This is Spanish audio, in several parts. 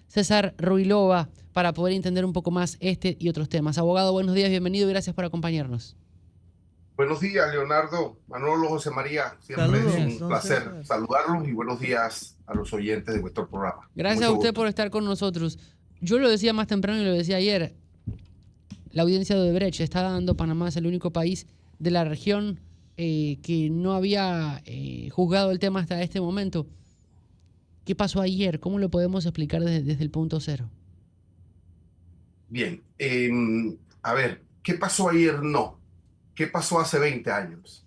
César Ruilova para poder entender un poco más este y otros temas. Abogado, buenos días, bienvenido y gracias por acompañarnos. Buenos días, Leonardo, Manolo, José María. Siempre es Saludos, un don placer César. saludarlos y buenos días a los oyentes de vuestro programa. Gracias a Mucho usted gusto. por estar con nosotros. Yo lo decía más temprano y lo decía ayer. La audiencia de Odebrecht está dando Panamá es el único país de la región que no había juzgado el tema hasta este momento. ¿Qué pasó ayer? ¿Cómo lo podemos explicar desde el punto cero? Bien, a ver, ¿qué pasó ayer? No. ¿Qué pasó hace 20 años?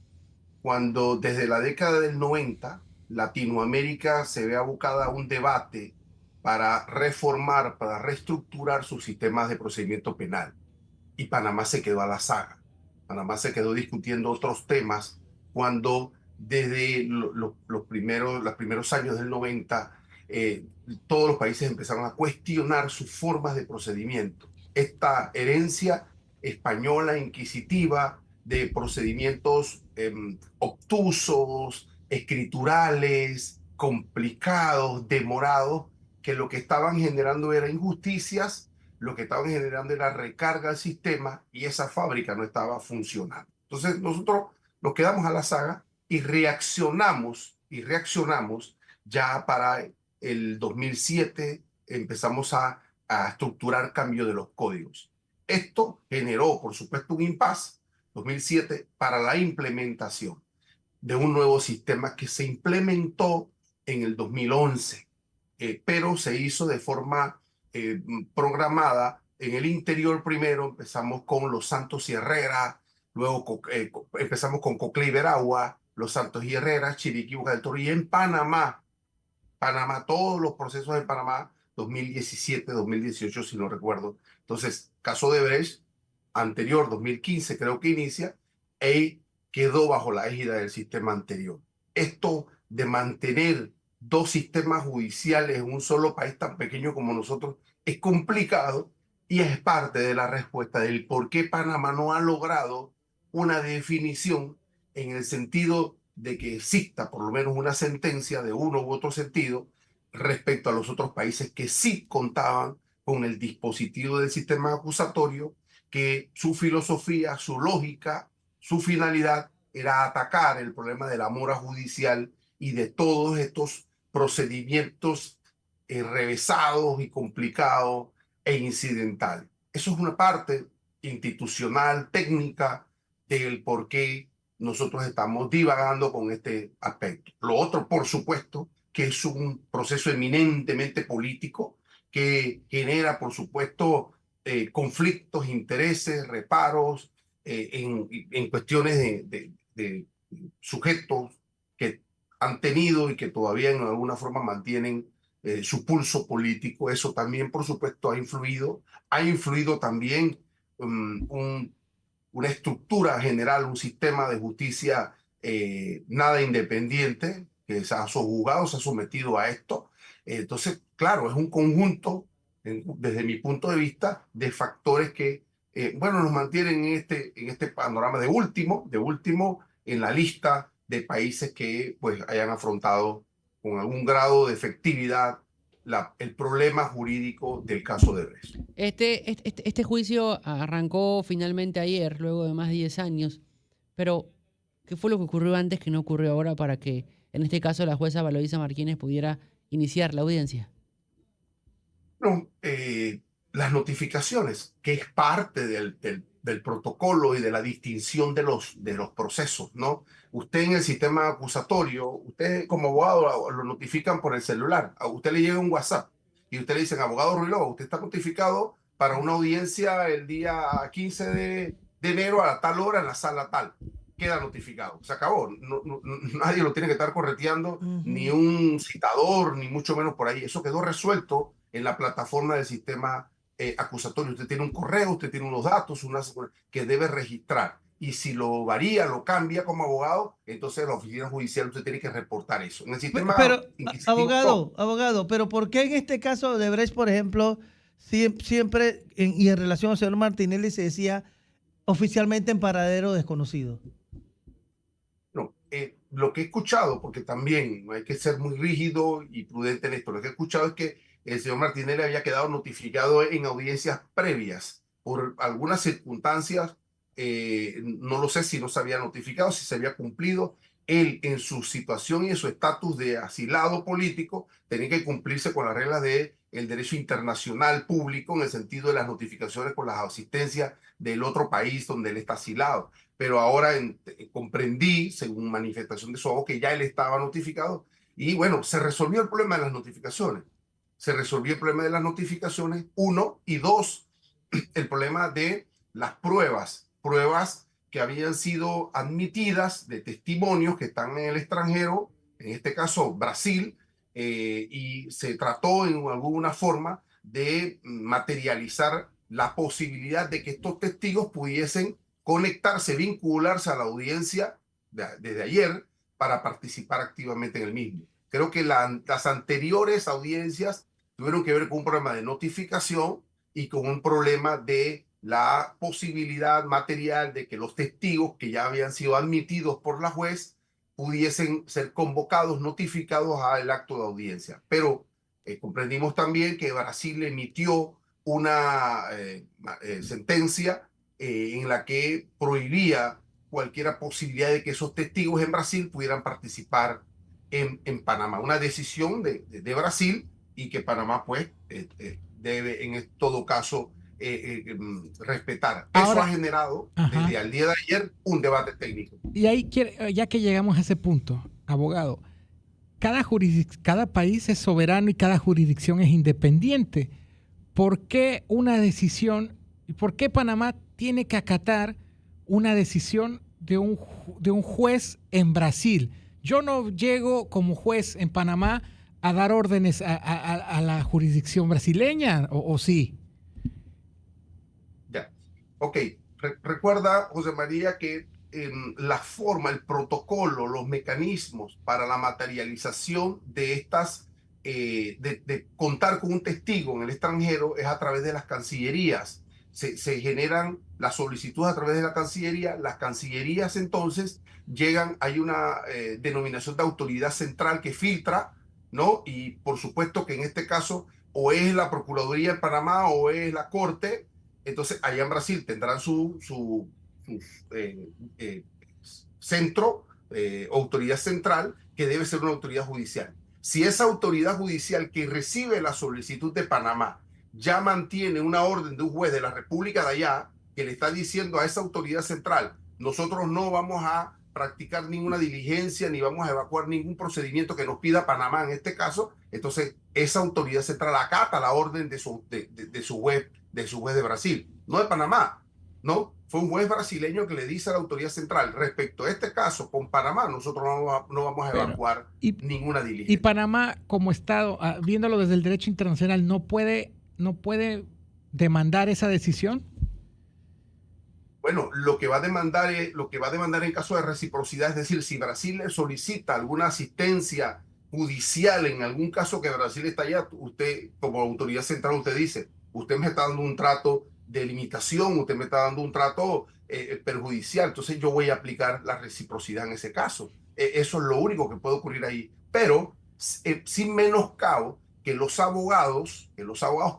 Cuando desde la década del 90 Latinoamérica se ve abocada a un debate para reformar, para reestructurar sus sistemas de procedimiento penal. Y Panamá se quedó a la saga. Panamá se quedó discutiendo otros temas cuando desde los primeros años del 90 todos los países empezaron a cuestionar sus formas de procedimiento. Esta herencia española inquisitiva de procedimientos obtusos, escriturales, complicados, demorados, que lo que estaban generando era injusticias, lo que estaban generando era recarga al sistema y esa fábrica no estaba funcionando. Entonces nosotros nos quedamos a la saga y reaccionamos ya para el 2007 empezamos a estructurar cambio de los códigos. Esto generó, por supuesto, un impasse 2007 para la implementación de un nuevo sistema que se implementó en el 2011, pero se hizo de forma programada. En el interior primero empezamos con Los Santos y Herrera, luego empezamos con Coclé y Veragua, Los Santos y Herrera, Chiriquí, Boca del Toro, y en Panamá, todos los procesos de Panamá, 2017, 2018, si no recuerdo. Entonces, caso de Brecht, anterior, 2015, creo que inicia, y quedó bajo la égida del sistema anterior. Esto de mantener dos sistemas judiciales en un solo país tan pequeño como nosotros es complicado y es parte de la respuesta del por qué Panamá no ha logrado una definición en el sentido de que exista por lo menos una sentencia de uno u otro sentido respecto a los otros países que sí contaban con el dispositivo del sistema acusatorio, que su filosofía, su lógica, su finalidad era atacar el problema de la mora judicial y de todos estos procedimientos revesados y complicados e incidentales. Eso es una parte institucional, técnica, del por qué nosotros estamos divagando con este aspecto. Lo otro, por supuesto, que es un proceso eminentemente político que genera, por supuesto, conflictos, intereses, reparos en cuestiones de sujetos que han tenido y que todavía en alguna forma mantienen su pulso político. Eso también, por supuesto, ha influido también una estructura general, un sistema de justicia nada independiente, que se ha sojuzgado, se ha sometido a esto. Entonces, claro, es un conjunto, desde mi punto de vista, de factores que, bueno, nos mantienen en este panorama de último en la lista de países que pues hayan afrontado con algún grado de efectividad el problema jurídico del caso de Brecht. Este juicio arrancó finalmente ayer, luego de más de 10 años, pero ¿qué fue lo que ocurrió antes que no ocurrió ahora para que, en este caso, la jueza Valoisa Martínez pudiera iniciar la audiencia? No, las notificaciones, que es parte del protocolo y de la distinción de los procesos, ¿no? Usted en el sistema acusatorio, usted como abogado lo notifican por el celular, a usted le llega un WhatsApp y usted le dicen, abogado Ruilova, usted está notificado para una audiencia el día 15 de enero a tal hora en la sala tal. Queda notificado, se acabó. Nadie lo tiene que estar correteando, ni un citador, ni mucho menos por ahí. Eso quedó resuelto en la plataforma del sistema acusatorio. Usted tiene un correo, usted tiene unos datos que debe registrar. Y si lo varía, lo cambia como abogado, entonces la oficina judicial usted tiene que reportar eso. En el sistema Pero, inquisitivo, no. abogado, pero ¿por qué en este caso de Brecht, por ejemplo, siempre y en relación al señor Martinelli se decía oficialmente en paradero desconocido? No, lo que he escuchado, porque también no hay que ser muy rígido y prudente en esto, lo que he escuchado es que el señor Martinelli había quedado notificado en audiencias previas. Por algunas circunstancias, no lo sé si no se había notificado, si se había cumplido. Él, en su situación y en su estatus de asilado político, tenía que cumplirse con las reglas del derecho internacional público en el sentido de las notificaciones con las asistencias del otro país donde él está asilado. Pero ahora comprendí, según manifestación de su abogado, que ya él estaba notificado y bueno, se resolvió el problema de las notificaciones. Se resolvió el problema de las notificaciones, uno, y dos, el problema de las pruebas que habían sido admitidas de testimonios que están en el extranjero, en este caso Brasil, y se trató en alguna forma de materializar la posibilidad de que estos testigos pudiesen conectarse, vincularse a la audiencia desde ayer para participar activamente en el mismo. Creo que las anteriores audiencias tuvieron que ver con un problema de notificación y con un problema de la posibilidad material de que los testigos que ya habían sido admitidos por la juez pudiesen ser convocados, notificados al acto de audiencia. Pero comprendimos también que Brasil emitió una sentencia en la que prohibía cualquier posibilidad de que esos testigos en Brasil pudieran participar en Panamá. Una decisión de Brasil y que Panamá pues debe en todo caso respetar. Eso ha Ahora, generado ajá. desde el día de ayer un debate técnico. Y ahí, ya que llegamos a ese punto, abogado, cada país es soberano y cada jurisdicción es independiente. ¿Por qué una decisión, por qué Panamá tiene que acatar una decisión de un juez en Brasil? Yo no llego como juez en Panamá a dar órdenes a la jurisdicción brasileña, ¿o sí? Ya, ok. Recuerda, José María, que la forma, el protocolo, los mecanismos para la materialización de estas, de contar con un testigo en el extranjero es a través de las cancillerías. Se generan las solicitudes a través de la Cancillería. Las cancillerías entonces llegan, hay una denominación de autoridad central que filtra, ¿no? Y por supuesto que en este caso o es la Procuraduría en Panamá o es la Corte. Entonces, allá en Brasil tendrán su eh, eh, centro, autoridad central, que debe ser una autoridad judicial. Si esa autoridad judicial que recibe la solicitud de Panamá ya mantiene una orden de un juez de la República de allá que le está diciendo a esa autoridad central, nosotros no vamos a practicar ninguna diligencia ni vamos a evacuar ningún procedimiento que nos pida Panamá en este caso, entonces esa autoridad central acata la orden de su juez de Brasil, no de Panamá, ¿no? Fue un juez brasileño que le dice a la autoridad central, respecto a este caso con Panamá, nosotros no vamos a evacuar ninguna diligencia. Y Panamá, como Estado, viéndolo desde el derecho internacional, no puede demandar esa decisión. Bueno, lo que va a demandar en caso de reciprocidad, es decir, si Brasil le solicita alguna asistencia judicial en algún caso que Brasil está allá, usted como autoridad central, usted dice, usted me está dando un trato de limitación, usted me está dando un trato perjudicial, entonces yo voy a aplicar la reciprocidad en ese caso. Eso es lo único que puede ocurrir ahí, pero sin menoscabo que los abogados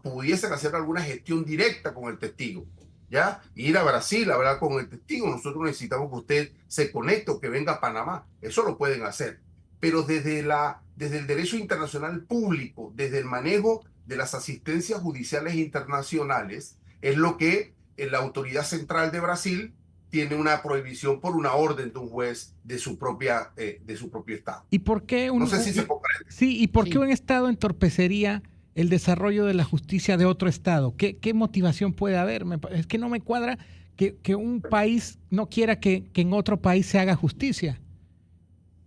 pudiesen hacer alguna gestión directa con el testigo. ¿Ya? Ir a Brasil a hablar con el testigo. Nosotros necesitamos que usted se conecte o que venga a Panamá. Eso lo pueden hacer. Pero desde el derecho internacional público, desde el manejo de las asistencias judiciales internacionales, es lo que la autoridad central de Brasil tiene una prohibición por una orden de un juez de su propio estado. ¿Y por qué no sé si se comprende. Sí, ¿y por qué un estado entorpecería el desarrollo de la justicia de otro estado? ¿Qué motivación puede haber? Es que no me cuadra que un país no quiera que en otro país se haga justicia.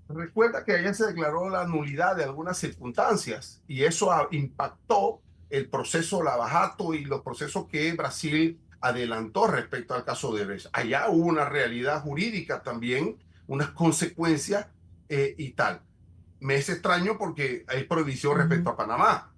Recuerda que ayer se declaró la nulidad de algunas circunstancias y eso impactó el proceso Lavajato y los procesos que Brasil adelantó respecto al caso de Odebrecht. Allá hubo una realidad jurídica también, unas consecuencias y tal. Me es extraño porque hay prohibición respecto a Panamá.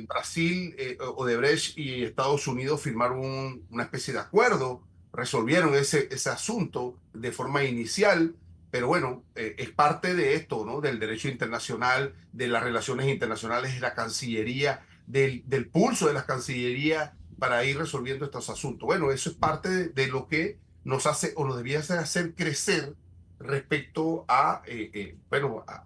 Brasil, Odebrecht y Estados Unidos firmaron una especie de acuerdo, resolvieron ese asunto de forma inicial, pero bueno, es parte de esto, ¿no? Del derecho internacional, de las relaciones internacionales, de la Cancillería. del pulso de las cancillerías para ir resolviendo estos asuntos. Bueno, eso es parte de lo que nos hace o nos debía hacer crecer respecto a,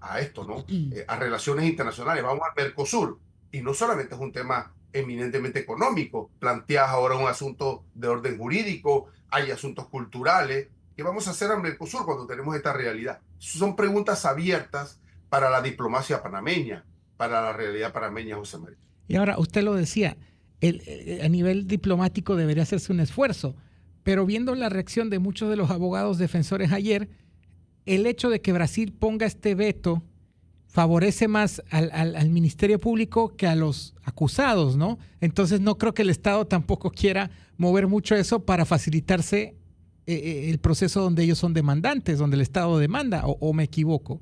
a esto, ¿no? A relaciones internacionales. Vamos al Mercosur. Y no solamente es un tema eminentemente económico, planteas ahora un asunto de orden jurídico, hay asuntos culturales. ¿Qué vamos a hacer al Mercosur cuando tenemos esta realidad? Son preguntas abiertas para la diplomacia panameña, para la realidad panameña, José María. Y ahora, usted lo decía, a nivel diplomático debería hacerse un esfuerzo, pero viendo la reacción de muchos de los abogados defensores ayer, el hecho de que Brasil ponga este veto favorece más al Ministerio Público que a los acusados, ¿no? Entonces no creo que el Estado tampoco quiera mover mucho eso para facilitarse el proceso donde ellos son demandantes, donde el Estado demanda, o me equivoco.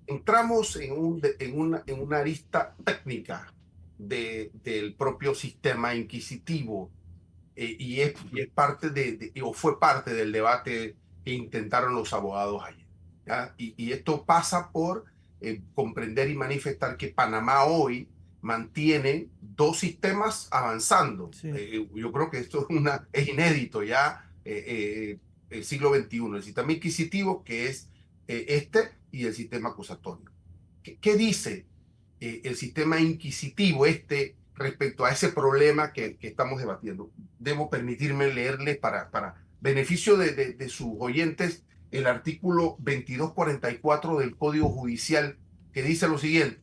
Entramos en una arista técnica del propio sistema inquisitivo y es parte o fue parte del debate que intentaron los abogados ayer. ¿Ya? Y esto pasa por comprender y manifestar que Panamá hoy mantiene dos sistemas avanzando. Sí. Yo creo que esto es inédito ya el siglo XXI. El sistema inquisitivo, que es y el sistema acusatorio. ¿Qué dice el sistema inquisitivo respecto a ese problema que estamos debatiendo? Debo permitirme leerles para beneficio de sus oyentes el artículo 2244 del Código Judicial, que dice lo siguiente: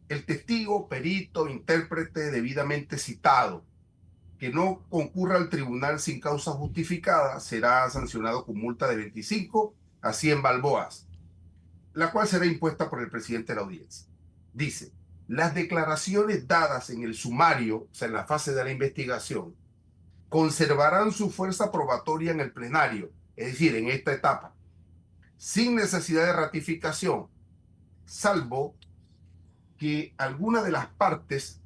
el testigo, perito, intérprete debidamente citado, que no concurra al tribunal sin causa justificada, será sancionado con multa de 25 a 100 balboas, la cual será impuesta por el presidente de la audiencia. Dice: las declaraciones dadas en el sumario, o sea, en la fase de la investigación, conservarán su fuerza probatoria en el plenario, es decir, en esta etapa, sin necesidad de ratificación, salvo que alguna de las partes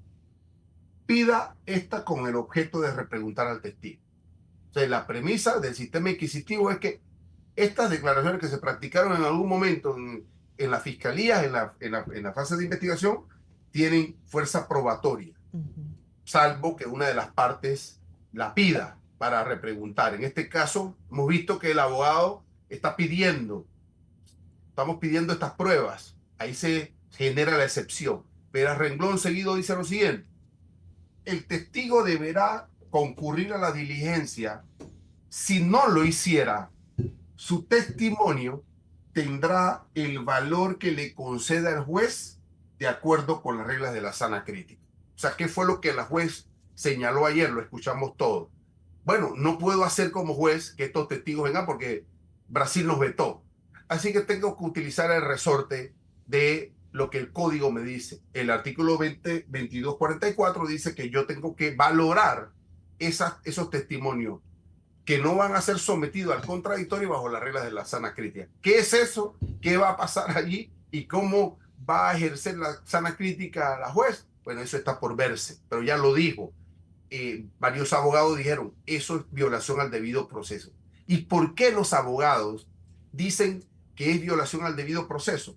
pida esta con el objeto de repreguntar al testigo. O sea, la premisa del sistema inquisitivo es que estas declaraciones que se practicaron en algún momento en la fiscalía, en la fase de investigación, tienen fuerza probatoria, salvo que una de las partes la pida para repreguntar. En este caso, hemos visto que el abogado estamos pidiendo estas pruebas. Ahí se genera la excepción. Pero a renglón seguido dice lo siguiente: el testigo deberá concurrir a la diligencia. Si no lo hiciera, su testimonio tendrá el valor que le conceda el juez de acuerdo con las reglas de la sana crítica. O sea, ¿qué fue lo que la juez señaló ayer? Lo escuchamos todo. Bueno, no puedo hacer como juez que estos testigos vengan porque Brasil nos vetó. Así que tengo que utilizar el resorte de lo que el código me dice. El artículo 2244 dice que yo tengo que valorar esos testimonios que no van a ser sometidos al contradictorio bajo las reglas de la sana crítica. ¿Qué es eso? ¿Qué va a pasar allí? ¿Y cómo va a ejercer la sana crítica la juez? Bueno, eso está por verse, pero ya lo dijo. Varios abogados dijeron, eso es violación al debido proceso. ¿Y por qué los abogados dicen que es violación al debido proceso?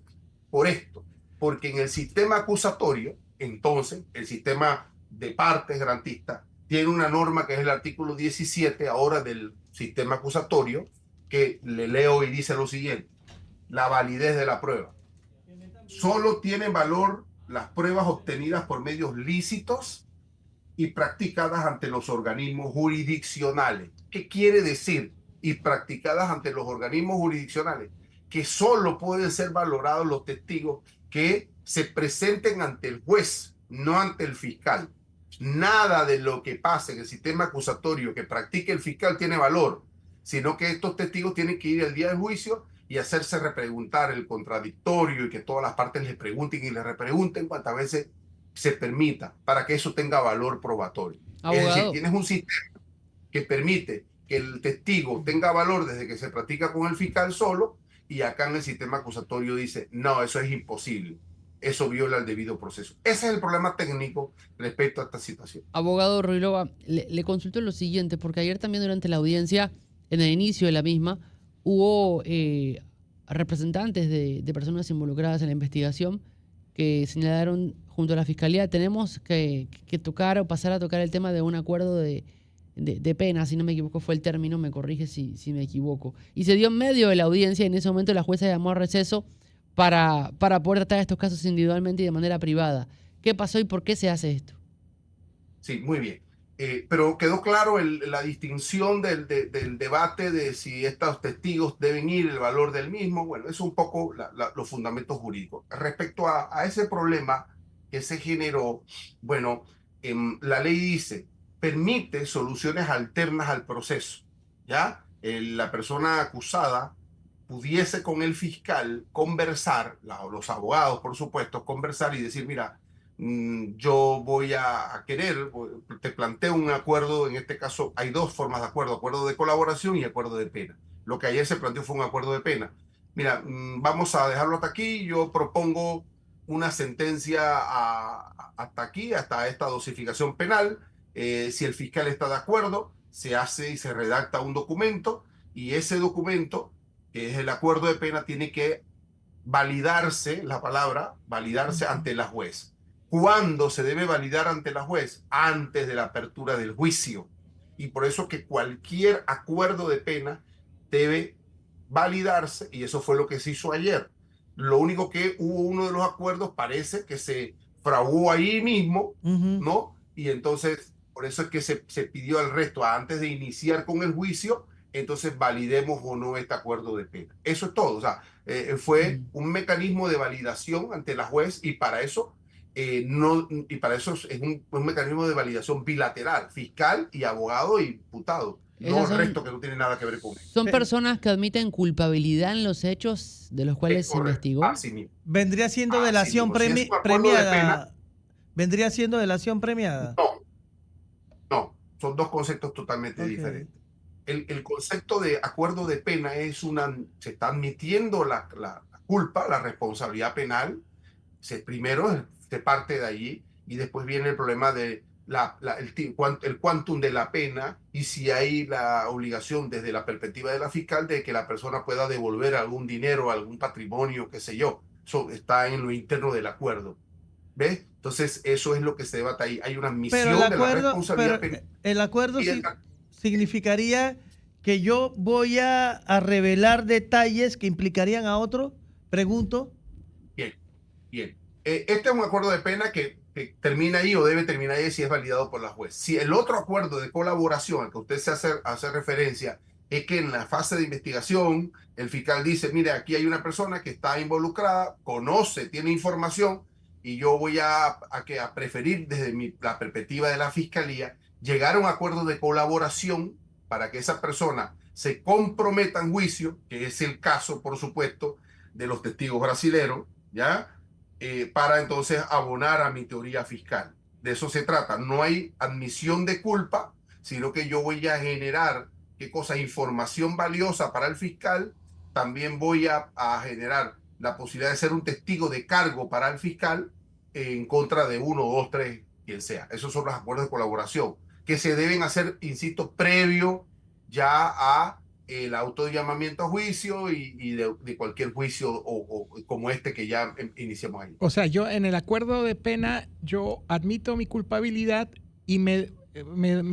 Por esto, porque en el sistema acusatorio, entonces, el sistema de partes garantista, tiene una norma que es el artículo 17 ahora del sistema acusatorio, que le leo y dice lo siguiente: la validez de la prueba. Solo tienen valor las pruebas obtenidas por medios lícitos y practicadas ante los organismos jurisdiccionales. ¿Qué quiere decir? Y practicadas ante los organismos jurisdiccionales. Que solo pueden ser valorados los testigos que se presenten ante el juez, no ante el fiscal. Nada de lo que pase en el sistema acusatorio que practique el fiscal tiene valor, sino que estos testigos tienen que ir el día del juicio y hacerse repreguntar el contradictorio y que todas las partes les pregunten y les repregunten cuantas veces se permita para que eso tenga valor probatorio. Abogado. Es decir, tienes un sistema que permite que el testigo tenga valor desde que se practica con el fiscal solo, y acá en el sistema acusatorio dice, no, eso es imposible. Eso viola el debido proceso. Ese es el problema técnico respecto a esta situación. Abogado Ruilova, le consulto lo siguiente, porque ayer también durante la audiencia, en el inicio de la misma, hubo representantes de personas involucradas en la investigación que señalaron junto a la Fiscalía, tenemos que tocar o pasar a tocar el tema de un acuerdo de pena, si no me equivoco fue el término, me corrige si me equivoco. Y se dio en medio de la audiencia y en ese momento la jueza llamó a receso para poder tratar estos casos individualmente y de manera privada. ¿Qué pasó y por qué se hace esto? Sí, muy bien. Pero quedó claro la distinción del debate de si estos testigos deben ir, el valor del mismo. Bueno, eso es un poco los fundamentos jurídicos. Respecto a ese problema que se generó, bueno, la ley dice, permite soluciones alternas al proceso, ¿ya? La persona acusada pudiese con el fiscal conversar, los abogados, por supuesto, conversar y decir, mira, yo voy a querer, te planteo un acuerdo, en este caso hay dos formas de acuerdo de colaboración y acuerdo de pena. Lo que ayer se planteó fue un acuerdo de pena. Mira, vamos a dejarlo hasta aquí, yo propongo una sentencia hasta aquí, hasta esta dosificación penal. Si el fiscal está de acuerdo, se hace y se redacta un documento y ese documento, que es el acuerdo de pena, tiene que validarse, la palabra, validarse ante la juez. ¿Cuándo se debe validar ante la juez? Antes de la apertura del juicio. Y por eso que cualquier acuerdo de pena debe validarse, y eso fue lo que se hizo ayer. Lo único que hubo uno de los acuerdos, parece que se fraguó ahí mismo, ¿no? Y entonces, por eso es que se pidió al resto, antes de iniciar con el juicio, entonces validemos o no este acuerdo de pena. Eso es todo. O sea, fue un mecanismo de validación ante la juez y para eso y para eso es un mecanismo de validación bilateral, fiscal y abogado y imputado. No el resto que no tiene nada que ver con eso. ¿Son personas que admiten culpabilidad en los hechos de los cuales se investigó? Así mismo. ¿Vendría siendo delación premiada? ¿Vendría siendo delación premiada? No, son dos conceptos totalmente diferentes. El concepto de acuerdo de pena es se está admitiendo la culpa, la responsabilidad penal. Primero se parte de allí y después viene el problema de el quantum de la pena y si hay la obligación desde la perspectiva de la fiscal de que la persona pueda devolver algún dinero, algún patrimonio, qué sé yo. Eso está en lo interno del acuerdo. ¿Ves? Entonces eso es lo que se debate ahí. Hay una admisión de la responsabilidad penal. El acuerdo significaría que yo voy a revelar detalles que implicarían a otro, pregunto. Bien. Este es un acuerdo de pena que termina ahí o debe terminar ahí si es validado por la juez. Si el otro acuerdo de colaboración al que usted se hace referencia es que en la fase de investigación el fiscal dice, mire, aquí hay una persona que está involucrada, conoce, tiene información y yo voy a preferir desde la perspectiva de la fiscalía llegar a un acuerdo de colaboración para que esa persona se comprometa en juicio, que es el caso, por supuesto, de los testigos brasileños, ¿ya? Para entonces abonar a mi teoría fiscal. De eso se trata. No hay admisión de culpa, sino que yo voy a generar, ¿qué cosa? Información valiosa para el fiscal. También voy a generar la posibilidad de ser un testigo de cargo para el fiscal en contra de 1, 2, 3, quien sea. Esos son los acuerdos de colaboración que se deben hacer, insisto, previo ya a el auto de llamamiento a juicio y de cualquier juicio o como este que ya iniciamos ahí. O sea, yo en el acuerdo de pena, yo admito mi culpabilidad y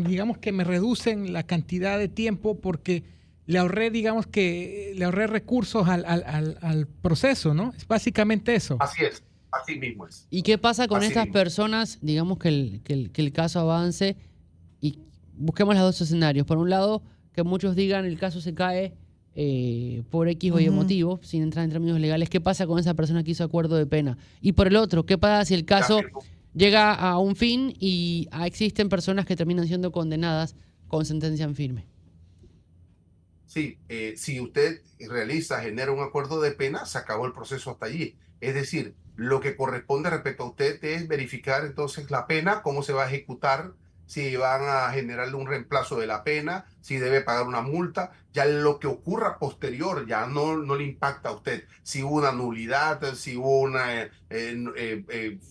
digamos que me reducen la cantidad de tiempo porque le ahorré recursos al proceso, ¿no? Es básicamente eso. Así es, así mismo es. ¿Y qué pasa con Así estas mismo. personas? Digamos que el caso avance y busquemos los dos escenarios. Por un lado, que muchos digan el caso se cae por X o Y motivo, sin entrar en términos legales. ¿Qué pasa con esa persona que hizo acuerdo de pena? Y por el otro, ¿qué pasa si el caso llega a un fin y existen personas que terminan siendo condenadas con sentencia en firme? Sí, si usted genera un acuerdo de pena, se acabó el proceso hasta allí. Es decir, lo que corresponde respecto a usted es verificar entonces la pena, cómo se va a ejecutar, si van a generarle un reemplazo de la pena, si debe pagar una multa. Ya lo que ocurra posterior ya no le impacta a usted. Si hubo una nulidad, si hubo una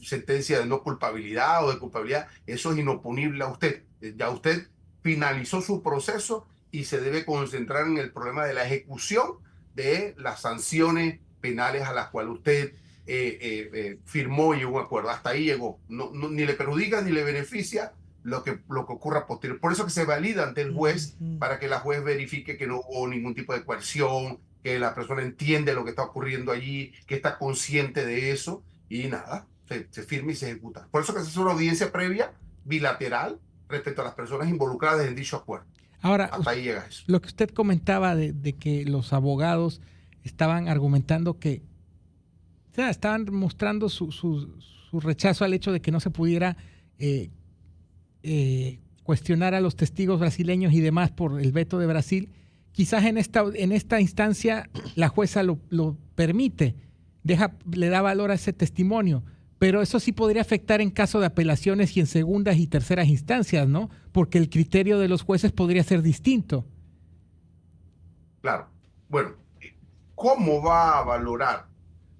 sentencia de no culpabilidad o de culpabilidad, eso es inoponible a usted. Ya usted finalizó su proceso y se debe concentrar en el problema de la ejecución de las sanciones penales a las cuales usted firmó y llegó a un acuerdo. Hasta ahí llegó. Ni le perjudica ni le beneficia lo que ocurra posterior. Por eso que se valida ante el juez para que la juez verifique que no hubo ningún tipo de coerción, que la persona entiende lo que está ocurriendo allí, que está consciente de eso y nada, se firma y se ejecuta. Por eso que se hace una audiencia previa bilateral respecto a las personas involucradas en dicho acuerdo. Ahora, hasta ahí llega eso. Lo que usted comentaba de que los abogados estaban argumentando que, o sea, estaban mostrando su rechazo al hecho de que no se pudiera cuestionar a los testigos brasileños y demás por el veto de Brasil. Quizás en esta instancia la jueza lo permite, le da valor a ese testimonio, pero eso sí podría afectar en caso de apelaciones y en segundas y terceras instancias, ¿no? Porque el criterio de los jueces podría ser distinto. Claro. Bueno, ¿cómo va a valorar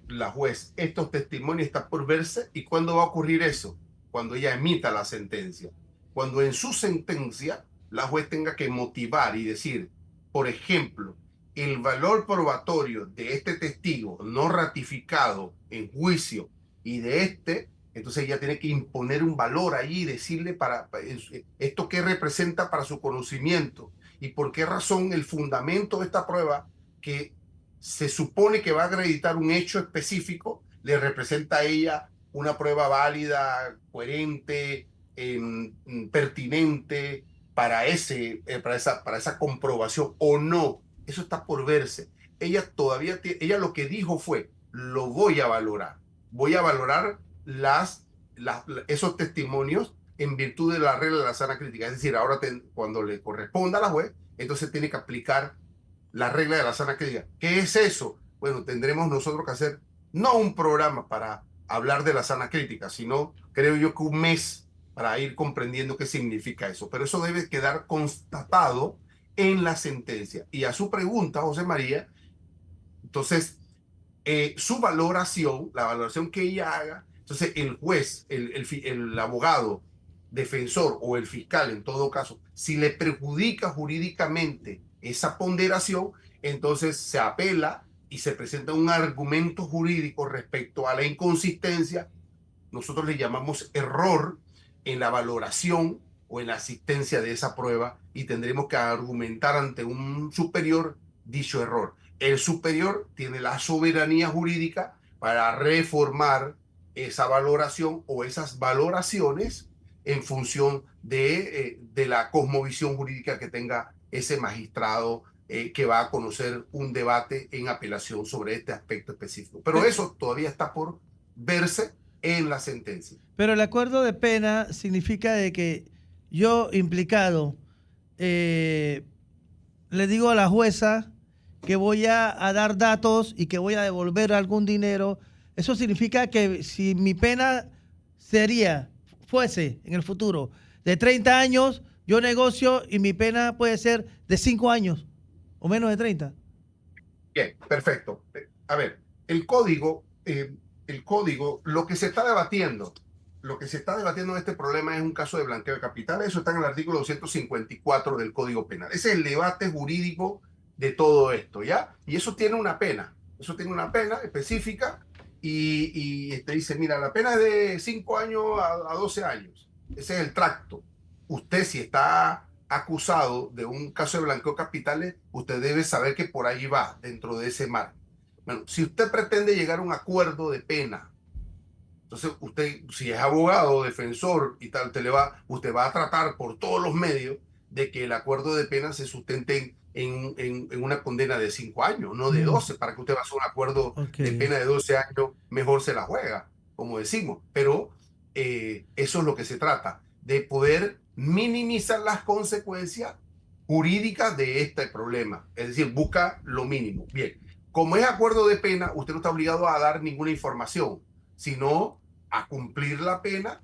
la juez estos testimonios? Está por verse. ¿Y cuándo va a ocurrir eso? Cuando ella emita la sentencia. Cuando en su sentencia la juez tenga que motivar y decir, por ejemplo, el valor probatorio de este testigo no ratificado en juicio y de entonces ella tiene que imponer un valor allí y decirle para esto qué representa para su conocimiento y por qué razón el fundamento de esta prueba que se supone que va a acreditar un hecho específico le representa a ella una prueba válida, coherente, pertinente para esa comprobación o no. Eso está por verse. Ella lo que dijo fue, lo voy a valorar esos testimonios en virtud de la regla de la sana crítica. Es decir, ahora cuando le corresponda a la juez, entonces tiene que aplicar la regla de la sana crítica. ¿Qué es eso? Bueno, tendremos nosotros que hacer no un programa para hablar de la sana crítica, sino creo yo que un mes para ir comprendiendo qué significa eso. Pero eso debe quedar constatado en la sentencia. Y a su pregunta, José María, entonces, su valoración, la valoración que ella haga, entonces el juez, el abogado, defensor o el fiscal en todo caso, si le perjudica jurídicamente esa ponderación, entonces se apela y se presenta un argumento jurídico respecto a la inconsistencia. Nosotros le llamamos error en la valoración o en la asistencia de esa prueba y tendremos que argumentar ante un superior dicho error. El superior tiene la soberanía jurídica para reformar esa valoración o esas valoraciones en función de la cosmovisión jurídica que tenga ese magistrado que va a conocer un debate en apelación sobre este aspecto específico. Pero eso todavía está por verse en la sentencia. Pero el acuerdo de pena significa de que yo, implicado, le digo a la jueza que voy a dar datos y que voy a devolver algún dinero. Eso significa que si mi pena fuese en el futuro de 30 años, yo negocio y mi pena puede ser de 5 años o menos de 30. Bien, perfecto. A ver, el código, lo que se está debatiendo en este problema es un caso de blanqueo de capitales. Eso está en el artículo 254 del Código Penal. Ese es el debate jurídico de todo esto, ¿ya? Y eso tiene una pena. Eso tiene una pena específica y dice, mira, la pena es de 5 años a 12 años. Ese es el tracto. Usted, si está acusado de un caso de blanqueo de capitales, usted debe saber que por ahí va, dentro de ese margen. Bueno, si usted pretende llegar a un acuerdo de pena, entonces usted, si es abogado, defensor y tal, usted va a tratar por todos los medios de que el acuerdo de pena se sustente en una condena de 5 años, no de 12, para que usted va a hacer un acuerdo de pena de 12 años, mejor se la juega, como decimos. Pero eso es lo que se trata, de poder minimizar las consecuencias jurídicas de este problema. Es decir, busca lo mínimo. Bien, como es acuerdo de pena, usted no está obligado a dar ninguna información, sino a cumplir la pena,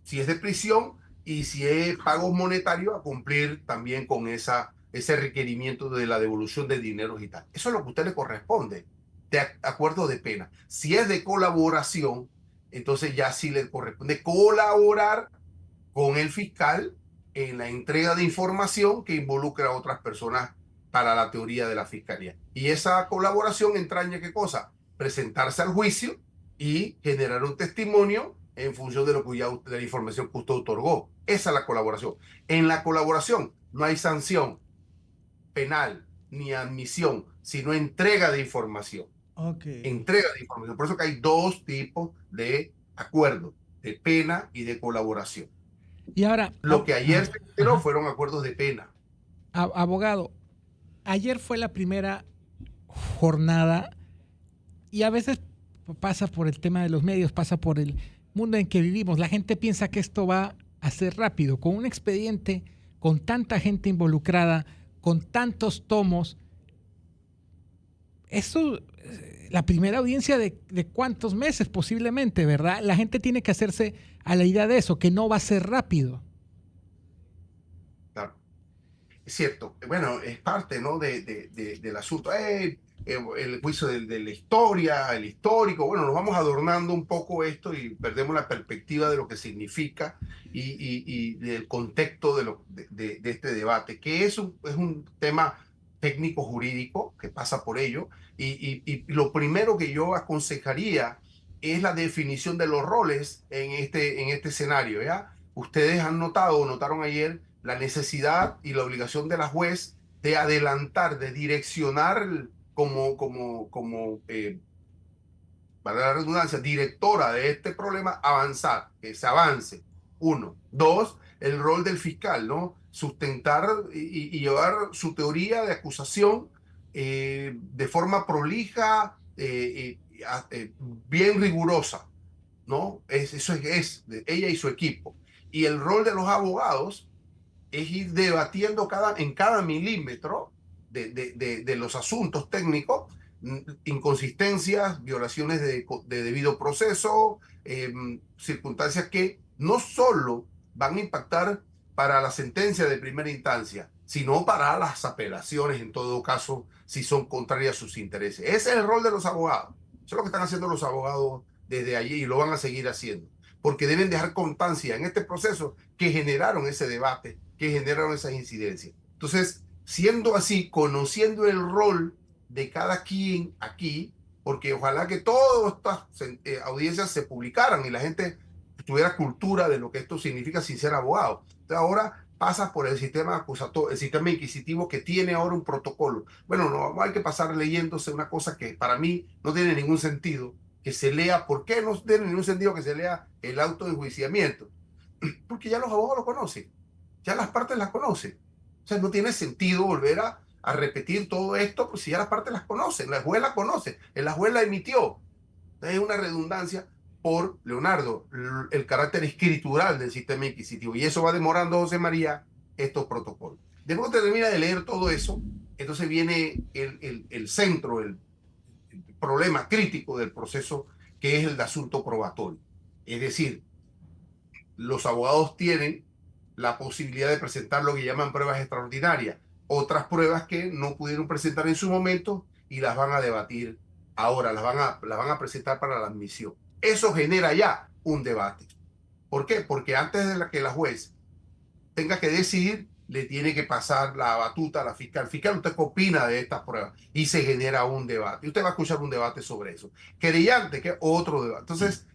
si es de prisión, y si es pagos monetarios, a cumplir también con ese requerimiento de la devolución de dinero y tal. Eso es lo que a usted le corresponde, de acuerdo de pena. Si es de colaboración, entonces ya sí le corresponde colaborar con el fiscal en la entrega de información que involucra a otras personas para la teoría de la fiscalía. Y esa colaboración entraña ¿qué cosa? Presentarse al juicio y generar un testimonio en función de de la información que usted otorgó. Esa es la colaboración. En la colaboración no hay sanción penal ni admisión, sino entrega de información. Entrega de información. Por eso que hay dos tipos de acuerdos, de pena y de colaboración. Y ahora, lo que ayer se enteró fueron acuerdos de pena. Abogado, ayer fue la primera jornada y a veces pasa por el tema de los medios, pasa por el mundo en que vivimos. La gente piensa que esto va a ser rápido. Con un expediente, con tanta gente involucrada, con tantos tomos, eso, la primera audiencia de cuántos meses posiblemente, ¿verdad? La gente tiene que hacerse a la idea de eso, que no va a ser rápido. Claro. Es cierto. Bueno, es parte, ¿no? del asunto. El juicio de la historia, el histórico. Bueno, nos vamos adornando un poco esto y perdemos la perspectiva de lo que significa y del contexto de este debate, que es un tema técnico jurídico que pasa por ello. Y lo primero que yo aconsejaría es la definición de los roles en este escenario, ¿ya? Ustedes han notaron ayer la necesidad y la obligación de la juez de adelantar, de direccionar para la redundancia, directora de este problema, avanzar, que se avance. 1. 2, el rol del fiscal, ¿no? Sustentar y llevar su teoría de acusación de forma prolija, bien rigurosa, ¿no? Eso es de ella y su equipo. Y el rol de los abogados es ir debatiendo en cada milímetro de los asuntos técnicos, inconsistencias, violaciones de debido proceso, circunstancias que no solo van a impactar para la sentencia de primera instancia, sino para las apelaciones, en todo caso, si son contrarias a sus intereses. Ese es el rol de los abogados. Eso es lo que están haciendo los abogados desde allí y lo van a seguir haciendo, porque deben dejar constancia en este proceso que generaron ese debate, que generaron esas incidencias. Entonces, siendo así, conociendo el rol de cada quien aquí, porque ojalá que todas estas audiencias se publicaran y la gente tuviera cultura de lo que esto significa sin ser abogado. Entonces ahora pasa por el sistema acusatorio, el sistema inquisitivo que tiene ahora un protocolo. Bueno, no hay que pasar leyéndose una cosa que para mí no tiene ningún sentido, que se lea. ¿Por qué no tiene ningún sentido que se lea el auto de enjuiciamiento? Porque ya los abogados lo conocen, ya las partes las conocen. O sea, no tiene sentido volver a repetir todo esto, pues si ya las partes las conocen, la juez la conoce, la juez la emitió. Es una redundancia por, Leonardo, el carácter escritural del sistema inquisitivo. Y eso va demorando, José María, estos protocolos. Después que termina de leer todo eso, entonces viene el centro, el problema crítico del proceso, que es el de asunto probatorio. Es decir, los abogados tienen la posibilidad de presentar lo que llaman pruebas extraordinarias, otras pruebas que no pudieron presentar en su momento y las van a debatir ahora, las van a presentar para la admisión. Eso genera ya un debate. ¿Por qué? Porque antes de que la juez tenga que decidir, le tiene que pasar la batuta a la fiscal. Fiscal, ¿usted qué opina de estas pruebas? Y se genera un debate. Y usted va a escuchar un debate sobre eso. Querellante, que otro debate. Entonces,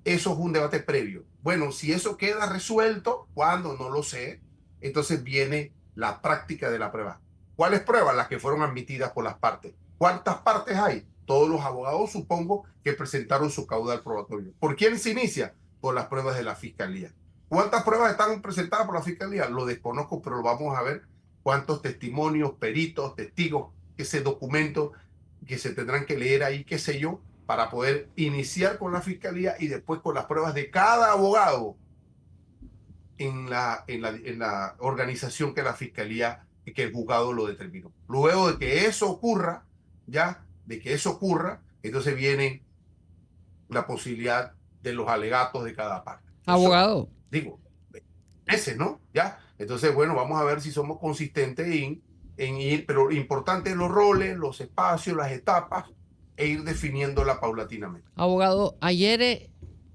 eso es un debate previo. Bueno, si eso queda resuelto, ¿cuándo? No lo sé. Entonces viene la práctica de la prueba. ¿Cuáles pruebas? Las que fueron admitidas por las partes. ¿Cuántas partes hay? Todos los abogados, supongo, que presentaron su caudal probatorio. ¿Por quién se inicia? Por las pruebas de la fiscalía. ¿Cuántas pruebas están presentadas por la fiscalía? Lo desconozco, pero vamos a ver cuántos testimonios, peritos, testigos, ese documento que se tendrán que leer ahí, qué sé yo, para poder iniciar con la fiscalía y después con las pruebas de cada abogado en la organización que la fiscalía, que el juzgado lo determinó. Luego de que eso ocurra, entonces viene la posibilidad de los alegatos de cada parte. Abogado. Digo, ese, ¿no? Ya. Entonces, bueno, vamos a ver si somos consistentes en ir, pero importante los roles, los espacios, las etapas, e ir definiéndola paulatinamente. Abogado, ayer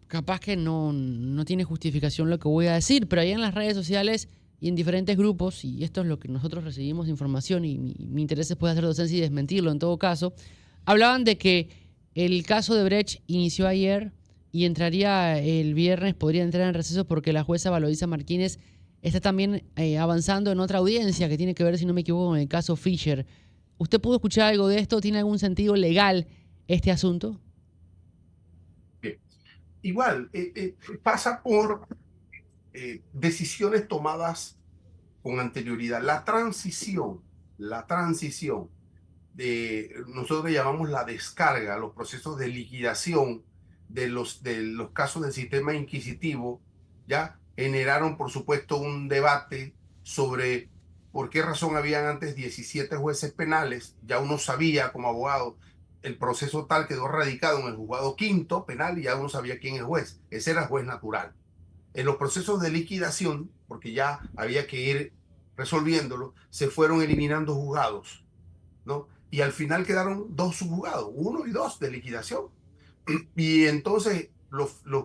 capaz que no tiene justificación lo que voy a decir, pero ayer en las redes sociales y en diferentes grupos, y esto es lo que nosotros recibimos de información y mi interés es poder hacer docencia y desmentirlo en todo caso, hablaban de que El caso de Brecht inició ayer y entraría el viernes, podría entrar en receso porque la jueza Valoisa Martínez está también avanzando en otra audiencia que tiene que ver, si no me equivoco, con el caso Fisher. ¿Usted pudo escuchar algo de esto? ¿Tiene algún sentido legal este asunto? Bien. Igual, pasa por decisiones tomadas con anterioridad. La transición nosotros llamamos la descarga, los procesos de liquidación de los casos del sistema inquisitivo, ya generaron, por supuesto, un debate sobre por qué razón habían antes 17 jueces penales. Ya uno sabía como abogado, el proceso tal quedó radicado en el juzgado quinto penal y ya uno sabía quién es el juez. Ese era el juez natural. En los procesos de liquidación, porque ya había que ir resolviéndolo, se fueron eliminando juzgados, ¿no? Y al final quedaron dos subjuzgados, 1 y 2 de liquidación. Y entonces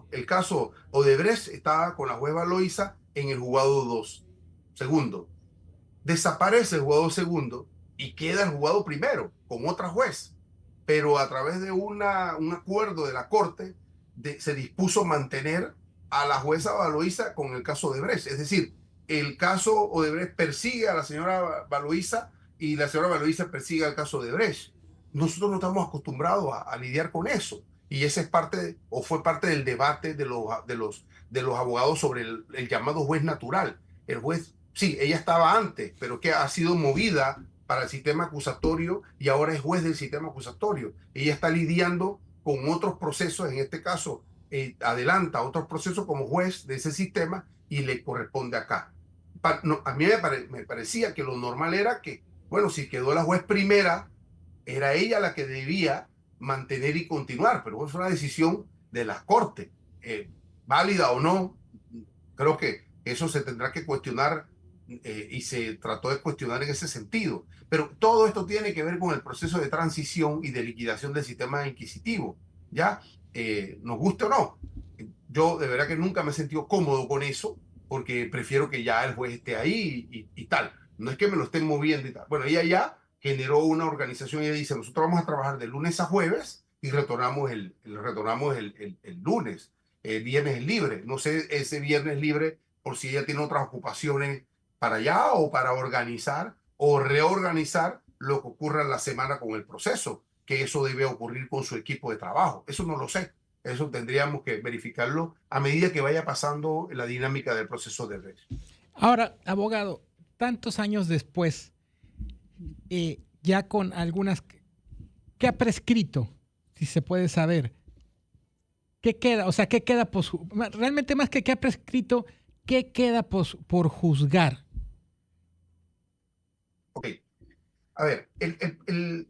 el caso Odebrecht estaba con la jueza Valoisa en el juzgado 2. Segundo, desaparece el juzgado segundo y queda el juzgado primero con otra juez. Pero a través de un acuerdo de la Corte se dispuso mantener a la jueza Valoisa con el caso Odebrecht. Es decir, el caso Odebrecht persigue a la señora Valoisa y la señora Valoisa persigue al caso Odebrecht. Nosotros no estamos acostumbrados a lidiar con eso. Y ese es parte, o fue parte del debate de los abogados sobre el llamado juez natural. El juez, sí, ella estaba antes, pero que ha sido movida para el sistema acusatorio y ahora es juez del sistema acusatorio. Ella está lidiando con otros procesos, en este caso adelanta otros procesos como juez de ese sistema y le corresponde acá. No, a mí me parecía que lo normal era que, bueno, si quedó la juez primera, era ella la que debía mantener y continuar, pero es una decisión de la Corte, válida o no. Creo que eso se tendrá que cuestionar y se trató de cuestionar en ese sentido. Pero todo esto tiene que ver con el proceso de transición y de liquidación del sistema inquisitivo, ¿ya? Nos guste o no. Yo de verdad que nunca me he sentido cómodo con eso, porque prefiero que ya el juez esté ahí y tal. No es que me lo estén moviendo y tal. Bueno, ella ya generó una organización y ella dice, nosotros vamos a trabajar de lunes a jueves y retornamos el lunes. El viernes es libre. No sé ese viernes libre por si ella tiene otras ocupaciones para allá o para organizar o reorganizar lo que ocurra en la semana con el proceso, que eso debe ocurrir con su equipo de trabajo. Eso no lo sé. Eso tendríamos que verificarlo a medida que vaya pasando la dinámica del proceso de red. Ahora, abogado, tantos años después, ya con algunas... ¿Qué ha prescrito? Si se puede saber. ¿Qué queda? O sea, ¿qué queda realmente más que qué ha prescrito, qué queda por juzgar? Ok. A ver, el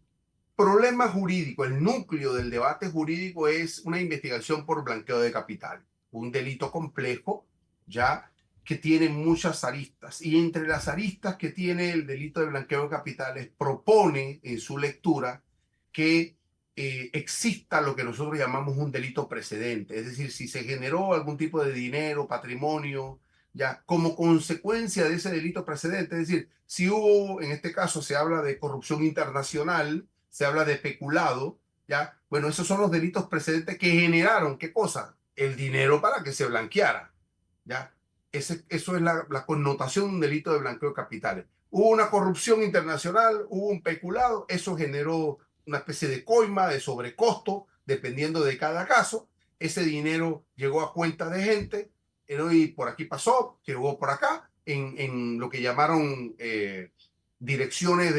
problema jurídico, el núcleo del debate jurídico es una investigación por blanqueo de capital, un delito complejo, ya que tiene muchas aristas. Y entre las aristas que tiene el delito de blanqueo de capitales, propone en su lectura que exista lo que nosotros llamamos un delito precedente. Es decir, si se generó algún tipo de dinero, patrimonio, ya como consecuencia de ese delito precedente, es decir, si hubo, en este caso se habla de corrupción internacional, se habla de peculado, ya, bueno, esos son los delitos precedentes que generaron, ¿qué cosa? El dinero para que se blanqueara, ya. Eso es la connotación de un delito de blanqueo de capitales. Hubo una corrupción internacional, hubo un peculado, eso generó una especie de coima, de sobrecosto, dependiendo de cada caso. Ese dinero llegó a cuenta de gente, y por aquí pasó, llegó por acá, en lo que llamaron direcciones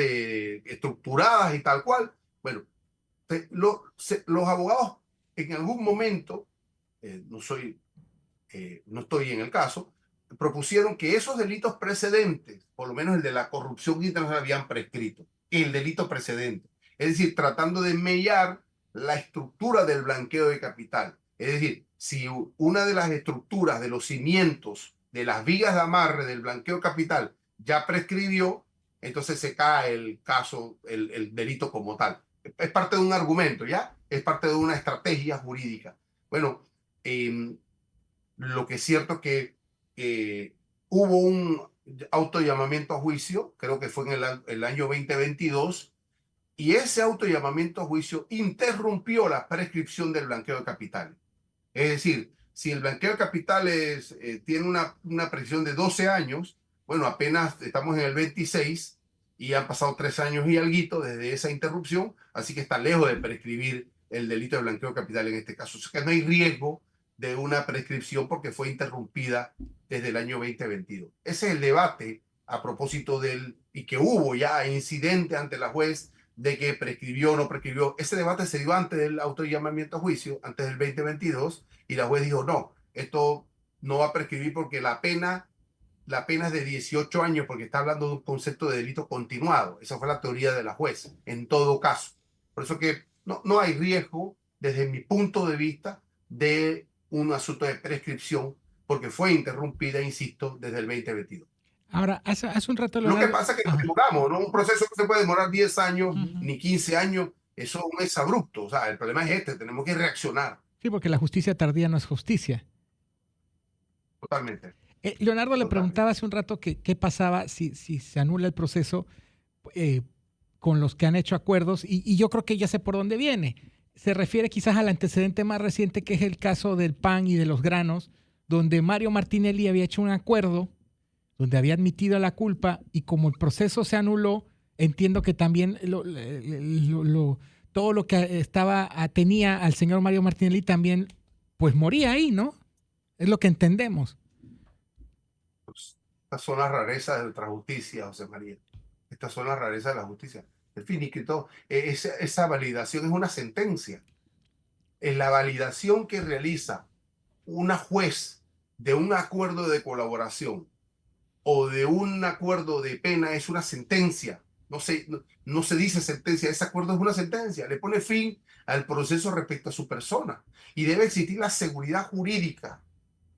estructuradas y tal cual. Bueno, los abogados en algún momento, no estoy en el caso, propusieron que esos delitos precedentes, por lo menos el de la corrupción internacional, habían prescrito. El delito precedente. Es decir, tratando de mellar la estructura del blanqueo de capital. Es decir, si una de las estructuras de los cimientos de las vigas de amarre del blanqueo de capital ya prescribió, entonces se cae el caso, el delito como tal. Es parte de un argumento, ¿ya? Es parte de una estrategia jurídica. Bueno, lo que es cierto es que hubo un autollamamiento a juicio, creo que fue en el año 2022, Y ese autollamamiento a juicio interrumpió la prescripción del blanqueo de capitales. Es decir, si el blanqueo de capitales tiene una prescripción de 12 años, bueno, apenas estamos en el 26 y han pasado 3 años y alguito desde esa interrupción, así que está lejos de prescribir el delito de blanqueo de capital en este caso. O sea que no hay riesgo de una prescripción porque fue interrumpida desde el año 2022. Ese es el debate a propósito y que hubo ya incidente ante la juez de que prescribió o no prescribió. Ese debate se dio antes del autollamamiento a juicio, antes del 2022, y la juez dijo, no, esto no va a prescribir porque la pena es de 18 años, porque está hablando de un concepto de delito continuado. Esa fue la teoría de la juez, en todo caso. Por eso que no hay riesgo, desde mi punto de vista, de un asunto de prescripción, porque fue interrumpida, insisto, desde el 2022. Ahora, hace un rato... Lo que pasa es que nos demoramos, ¿no? Un proceso no se puede demorar 10 años ni 15 años, eso no es abrupto. O sea, el problema es tenemos que reaccionar. Sí, porque la justicia tardía no es justicia. Totalmente. Leonardo le preguntaba hace un rato qué pasaba si se anula el proceso con los que han hecho acuerdos, y yo creo que ya sé por dónde viene. Se refiere quizás al antecedente más reciente, que es el caso del PAN y de los granos, donde Mario Martinelli había hecho un acuerdo donde había admitido la culpa, y como el proceso se anuló, entiendo que también todo lo que tenía al señor Mario Martinelli también pues moría ahí, ¿no? Es lo que entendemos. Estas son las rarezas de nuestra justicia, José María. Estas son las rarezas de la justicia. El finiquito, esa validación es una sentencia. En la validación que realiza una juez de un acuerdo de colaboración o de un acuerdo de pena es una sentencia. No se dice sentencia, ese acuerdo es una sentencia. Le pone fin al proceso respecto a su persona. Y debe existir la seguridad jurídica,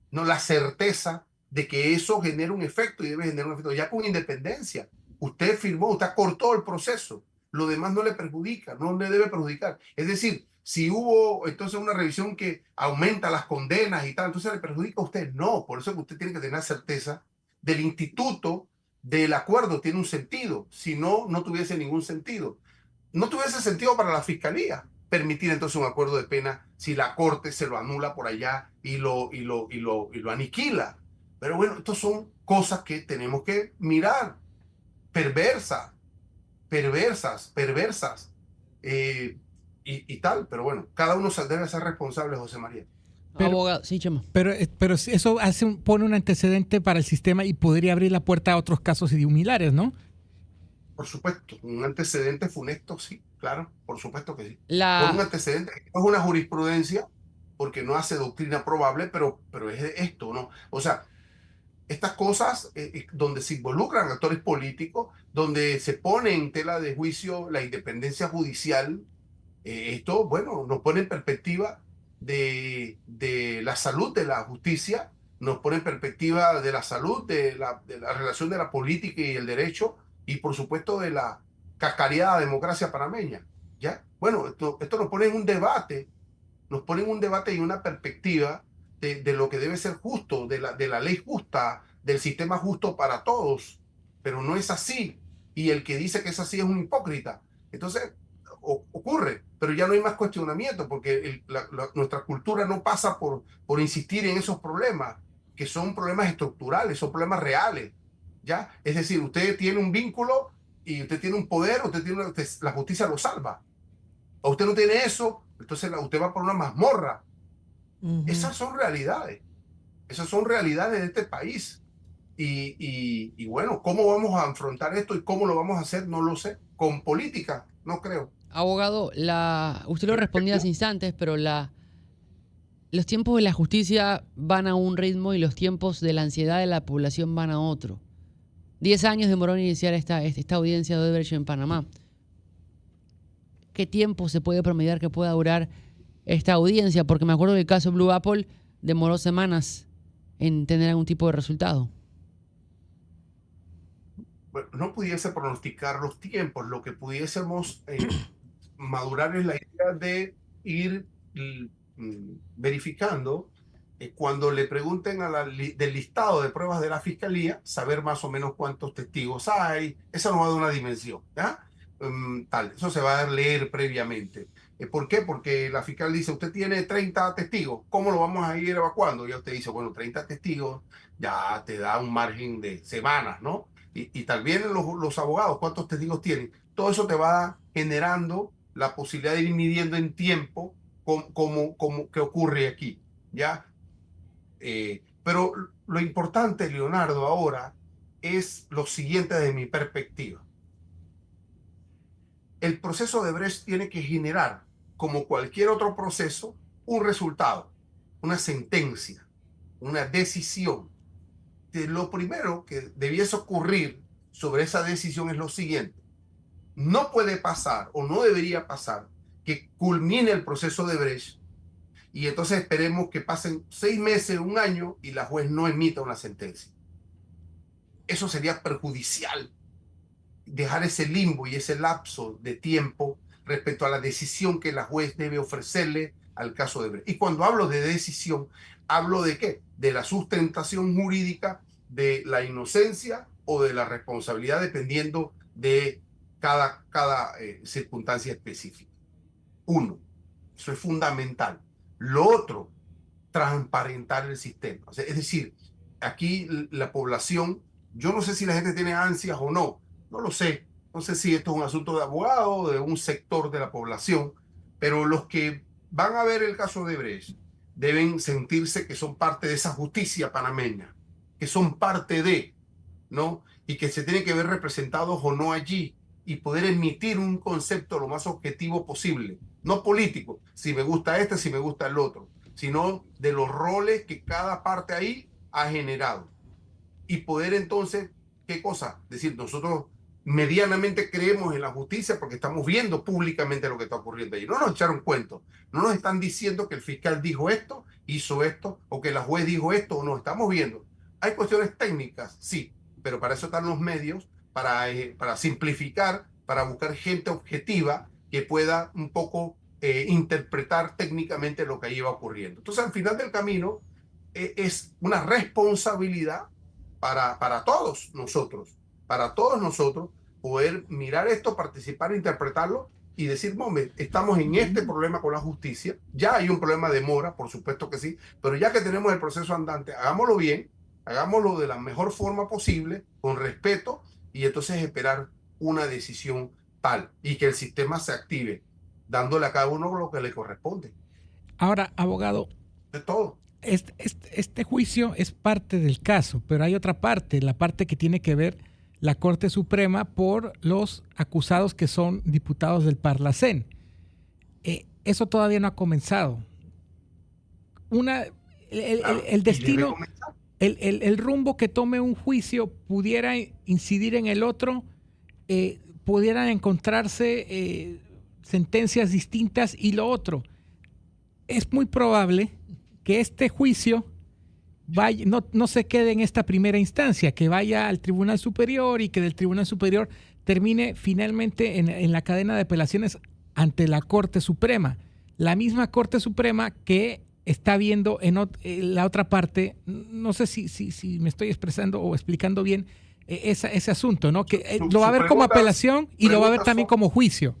no la certeza de que eso genera un efecto, y debe generar un efecto ya con independencia. Usted firmó, usted cortó el proceso, lo demás no le perjudica, no le debe perjudicar. Es decir, si hubo entonces una revisión que aumenta las condenas y tal, entonces le perjudica a usted. No, por eso que usted tiene que tener certeza del instituto del acuerdo, tiene un sentido. Si no, no tuviese ningún sentido. No tuviese sentido para la fiscalía permitir entonces un acuerdo de pena si la corte se lo anula por allá y lo aniquila. Pero bueno, estas son cosas que tenemos que mirar. Perversas y tal. Pero bueno, cada uno debe ser responsable, José María. Abogado, sí, Chema. Pero eso pone un antecedente para el sistema y podría abrir la puerta a otros casos similares, ¿no? Por supuesto, un antecedente funesto, sí, claro, por supuesto que sí. Por un antecedente que no es una jurisprudencia, porque no hace doctrina probable, pero es esto, ¿no? O sea, estas cosas donde se involucran actores políticos, donde se pone en tela de juicio la independencia judicial, esto, bueno, nos pone en perspectiva de la salud de la justicia, nos pone en perspectiva de la salud de la relación de la política y el derecho, y por supuesto de la cascareada democracia panameña, ¿ya? Bueno, esto nos pone en un debate, y una perspectiva de lo que debe ser justo, de la ley justa, del sistema justo para todos, pero no es así, y el que dice que es así es un hipócrita. Entonces, ocurre, pero ya no hay más cuestionamiento, porque nuestra cultura no pasa por insistir en esos problemas, que son problemas estructurales, son problemas reales, ¿ya? Es decir, usted tiene un vínculo y usted tiene un poder, la justicia lo salva. O usted no tiene eso, entonces usted va por una mazmorra. Esas son realidades de este país. Y bueno, ¿cómo vamos a afrontar esto y cómo lo vamos a hacer? No lo sé. Con política, no creo. Abogado, usted lo respondía hace instantes, pero los tiempos de la justicia van a un ritmo y los tiempos de la ansiedad de la población van a otro. 10 años demoró en iniciar esta audiencia de Odebrecht en Panamá. ¿Qué tiempo se puede promediar que pueda durar esta audiencia? Porque me acuerdo del caso Blue Apple demoró semanas en tener algún tipo de resultado. Bueno, no pudiese pronosticar los tiempos. Lo que pudiésemos madurar es la idea de ir verificando cuando le pregunten del listado de pruebas de la fiscalía, saber más o menos cuántos testigos hay. Esa nos va a dar una dimensión, ¿ya? tal. Eso se va a leer previamente. ¿Por qué? Porque la fiscal dice, usted tiene 30 testigos, ¿cómo lo vamos a ir evacuando? Y usted dice, bueno, 30 testigos ya te da un margen de semanas, ¿no? Y también los abogados, ¿cuántos testigos tienen? Todo eso te va generando la posibilidad de ir midiendo en tiempo como que ocurre aquí, ¿ya? Pero lo importante, Leonardo, ahora es lo siguiente desde mi perspectiva. El proceso de Brecht tiene que generar, como cualquier otro proceso, un resultado, una sentencia, una decisión. Lo primero que debiese ocurrir sobre esa decisión es lo siguiente. No puede pasar o no debería pasar que culmine el proceso de Brecht y entonces esperemos que pasen 6 meses, un año y la juez no emita una sentencia. Eso sería perjudicial, dejar ese limbo y ese lapso de tiempo respecto a la decisión que la juez debe ofrecerle al caso de Brecht. Y cuando hablo de decisión, ¿hablo de qué? De la sustentación jurídica de la inocencia o de la responsabilidad, dependiendo de cada circunstancia específica. Uno, eso es fundamental. Lo otro, transparentar el sistema. O sea, es decir, aquí la población, yo no sé si la gente tiene ansias o no, no lo sé. No sé si esto es un asunto de abogado o de un sector de la población, pero los que van a ver el caso de Brecht deben sentirse que son parte de esa justicia panameña, que son parte de, ¿no? Y que se tienen que ver representados o no allí y poder emitir un concepto lo más objetivo posible, no político, si me gusta este, si me gusta el otro, sino de los roles que cada parte ahí ha generado. Y poder entonces, ¿qué cosa? Decir, nosotros medianamente creemos en la justicia porque estamos viendo públicamente lo que está ocurriendo allí. No nos echaron cuento, no nos están diciendo que el fiscal dijo esto, hizo esto, o que la juez dijo esto, o no, estamos viendo. Hay cuestiones técnicas, sí, pero para eso están los medios, para simplificar, para buscar gente objetiva que pueda un poco interpretar técnicamente lo que ahí va ocurriendo. Entonces, al final del camino, es una responsabilidad para todos nosotros, poder mirar esto, participar, interpretarlo y decir, momento, estamos en este problema con la justicia, ya hay un problema de mora, por supuesto que sí, pero ya que tenemos el proceso andante, hagámoslo bien, hagámoslo de la mejor forma posible, con respeto, y entonces esperar una decisión tal y que el sistema se active, dándole a cada uno lo que le corresponde. Ahora, abogado, De todo. este juicio es parte del caso, pero hay otra parte, la parte que tiene que ver la Corte Suprema por los acusados que son diputados del Parlacén. Eso todavía no ha comenzado. El destino, el rumbo que tome un juicio pudiera incidir en el otro, pudieran encontrarse sentencias distintas y lo otro. Es muy probable que este juicio vaya, no se quede en esta primera instancia, que vaya al Tribunal Superior y que del Tribunal Superior termine finalmente en la cadena de apelaciones ante la Corte Suprema. La misma Corte Suprema que está viendo en la otra parte, no sé si me estoy expresando o explicando bien ese asunto, ¿no? Que lo va a ver como apelación y lo va a ver también como juicio.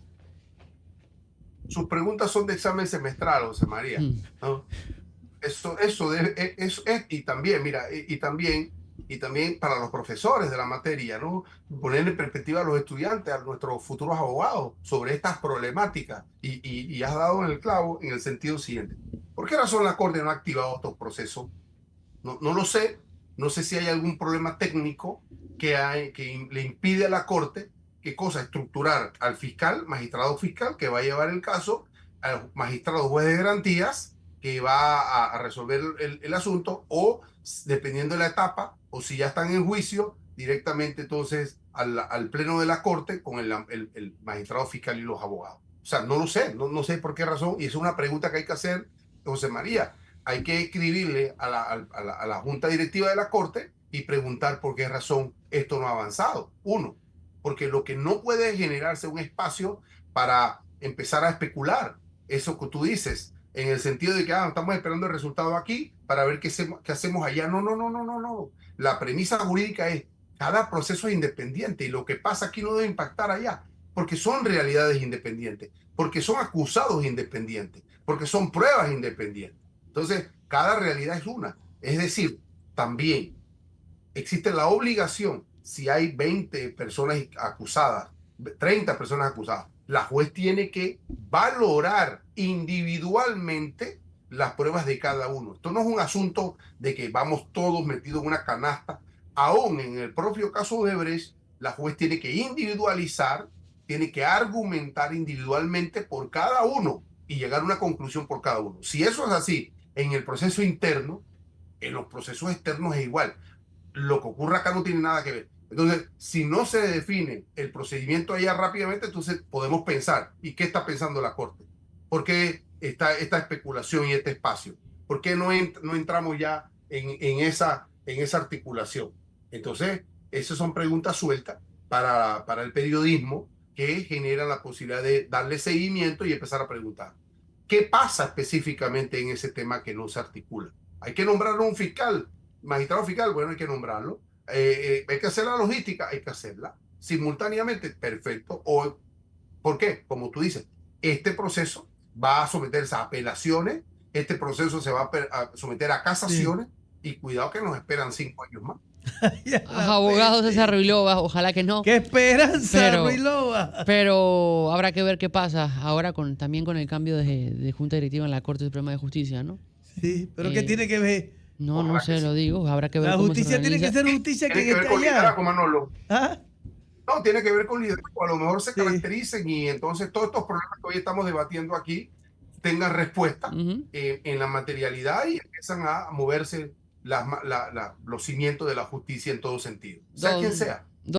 Sus preguntas son de examen semestral, José María, ¿no? Eso es, y también, mira, y también para los profesores de la materia, ¿no? Poner en perspectiva a los estudiantes, a nuestros futuros abogados, sobre estas problemáticas. Y has dado en el clavo en el sentido siguiente. ¿Por qué razón la Corte no ha activado estos procesos? No lo sé. No sé si hay algún problema técnico que le impide a la Corte, ¿qué cosa? Estructurar al fiscal, magistrado fiscal, que va a llevar el caso, al magistrado juez de garantías, que va a resolver el asunto, o dependiendo de la etapa, o si ya están en juicio, directamente entonces al pleno de la Corte con el magistrado fiscal y los abogados. O sea, no lo sé, no sé por qué razón, y es una pregunta que hay que hacer, José María. Hay que escribirle a la Junta Directiva de la Corte y preguntar por qué razón esto no ha avanzado. Uno, porque lo que no puede generarse un espacio para empezar a especular, eso que tú dices, en el sentido de que estamos esperando el resultado aquí para ver qué hacemos allá. No. La premisa jurídica es, cada proceso es independiente y lo que pasa aquí no debe impactar allá. porque son realidades independientes, porque son acusados independientes, porque son pruebas independientes. Entonces, cada realidad es una. Es decir, también existe la obligación, si hay 20 personas acusadas, 30 personas acusadas, la juez tiene que valorar individualmente las pruebas de cada uno. Esto no es un asunto de que vamos todos metidos en una canasta. Aún en el propio caso de Brecht, la juez tiene que individualizar, tiene que argumentar individualmente por cada uno y llegar a una conclusión por cada uno. Si eso es así en el proceso interno, en los procesos externos es igual. Lo que ocurre acá no tiene nada que ver. Entonces, si no se define el procedimiento allá rápidamente, entonces podemos pensar, ¿y qué está pensando la Corte? ¿Por qué está esta especulación y este espacio? ¿Por qué no entramos ya en esa articulación? Entonces, esas son preguntas sueltas para el periodismo que generan la posibilidad de darle seguimiento y empezar a preguntar. ¿Qué pasa específicamente en ese tema que no se articula? Hay que nombrar a un fiscal, magistrado fiscal, bueno, hay que nombrarlo. Hay que hacer la logística, hay que hacerla simultáneamente, perfecto. ¿Por qué? Como tú dices, este proceso va a someterse a apelaciones, este proceso se va a someter a casaciones, y cuidado que nos esperan 5 años más. Abogado César Ruilova, ojalá que no. ¡Qué esperanza, Ruilova! Pero habrá que ver qué pasa ahora también con el cambio de junta directiva en la Corte Suprema de Justicia, ¿no? Sí, pero ¿qué tiene que ver? No sé, lo digo, habrá que ver cómo se justicia tiene que ser justicia tiene que ver está con allá. liderazgo, Manolo. ¿Ah? No, tiene que ver con liderazgo. A lo mejor se caractericen y entonces todos estos problemas que hoy estamos debatiendo aquí tengan respuesta en la materialidad y empiezan a moverse los cimientos de la justicia en todo sentido, sea quien sea.